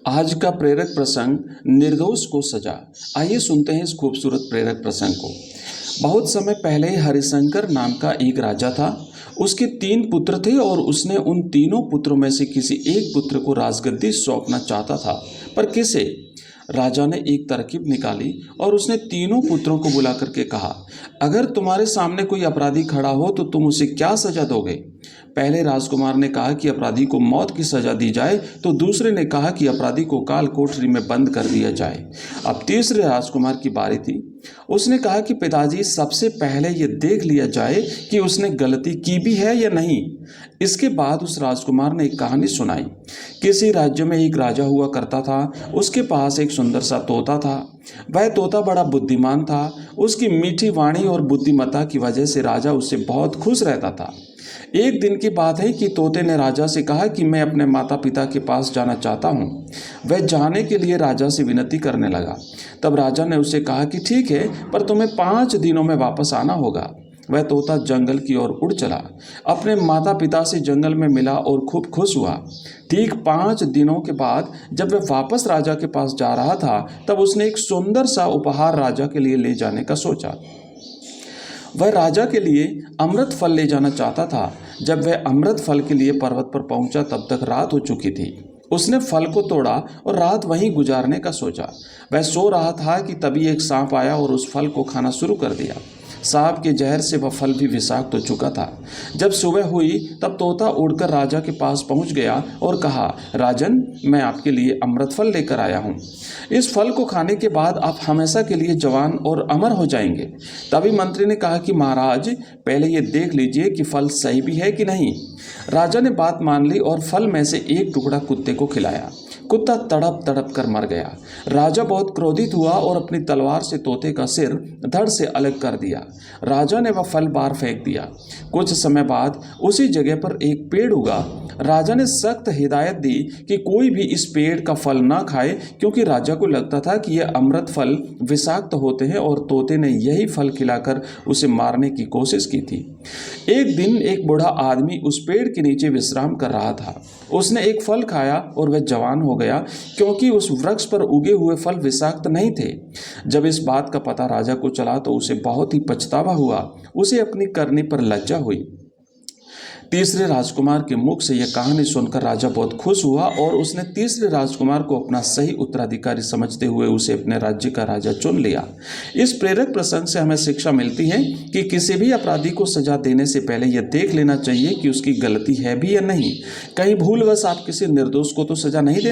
आज का प्रेरक प्रसंग निर्दोष को सजा। आइए सुनते हैं इस खूबसूरत प्रेरक प्रसंग को। बहुत समय पहले हरिशंकर नाम का एक राजा था। उसके 3 पुत्र थे और उसने उन तीनों पुत्रों में से किसी एक पुत्र को राजगद्दी सौंपना चाहता था, पर किसे? राजा ने एक तरकीब निकाली और उसने तीनों पुत्रों को बुला करके कहा, अगर तुम्हारे सामने कोई अपराधी खड़ा हो तो तुम उसे क्या सजा दोगे? पहले राजकुमार ने कहा कि अपराधी को मौत की सजा दी जाए, तो दूसरे ने कहा कि अपराधी को काल कोठरी में बंद कर दिया जाए। अब तीसरे राजकुमार की बारी थी। उसने कहा कि पिताजी, सबसे पहले ये देख लिया जाए कि उसने गलती की भी है या नहीं। इसके बाद उस राजकुमार ने एक कहानी सुनाई। किसी राज्य में एक राजा हुआ करता था। उसके पास एक सुंदर सा तोता था। वह तोता बड़ा बुद्धिमान था। उसकी मीठी वाणी और बुद्धिमत्ता की वजह से राजा उससे बहुत खुश रहता था। एक दिन की बात है कि तोते ने राजा से कहा कि मैं अपने माता पिता के पास जाना चाहता हूँ। वह जाने के लिए राजा से विनती करने लगा। तब राजा ने उसे कहा कि ठीक है, पर तुम्हें 5 दिनों में वापस आना होगा। वह तोता जंगल की ओर उड़ चला। अपने माता पिता से जंगल में मिला और खूब खुश हुआ। ठीक 5 दिनों के बाद जब वह वापस राजा के पास जा रहा था, तब उसने एक सुंदर सा उपहार राजा के लिए ले जाने का सोचा। वह राजा के लिए अमृत फल ले जाना चाहता था। जब वह अमृत फल के लिए पर्वत पर पहुंचा, तब तक रात हो चुकी थी। उसने फल को तोड़ा और रात वहीं गुजारने का सोचा। वह सो रहा था कि तभी एक सांप आया और उस फल को खाना शुरू कर दिया। सांप के जहर से वह फल भी विषाक्त हो चुका था। जब सुबह हुई तब तोता उड़कर राजा के पास पहुंच गया और कहा, राजन, मैं आपके लिए अमृत फल लेकर आया हूं। इस फल को खाने के बाद आप हमेशा के लिए जवान और अमर हो जाएंगे। तभी मंत्री ने कहा कि महाराज, पहले ये देख लीजिए कि फल सही भी है कि नहीं। राजा ने बात मान ली और फल में से एक टुकड़ा कुत्ते को खिलाया। कुत्ता तड़प तड़प कर मर गया। राजा बहुत क्रोधित हुआ और अपनी तलवार से तोते का सिर धड़ से अलग कर दिया। राजा ने वह फल बाहर फेंक दिया। कुछ समय बाद उसी जगह पर एक पेड़ उगा। राजा ने सख्त हिदायत दी कि कोई भी इस पेड़ का फल ना खाए, क्योंकि राजा को लगता था कि यह अमृत फल विषाक्त होते हैं और तोते ने यही फल खिलाकर उसे मारने की कोशिश की थी। एक दिन एक बूढ़ा आदमी उस पेड़ के नीचे विश्राम कर रहा था। उसने एक फल खाया और वह जवान हो गया, क्योंकि उस वृक्ष पर उगे हुए फल विषाक्त नहीं थे। जब इस बात का पता राजा को चला तो उसे बहुत ही पछतावा हुआ। उसे अपनी करनी पर लज्जा हुई। तीसरे राजकुमार के मुख से यह कहानी सुनकर राजा बहुत खुश हुआ और उसने तीसरे राजकुमार को अपना सही उत्तराधिकारी समझते हुए उसे अपने राज्य का राजा चुन लिया। इस प्रेरक प्रसंग से हमें शिक्षा मिलती है कि किसी भी अपराधी को सजा देने से पहले यह देख लेना चाहिए कि उसकी गलती है भी या नहीं। कहीं भूलवश आप किसी निर्दोष को तो सजा नहीं दे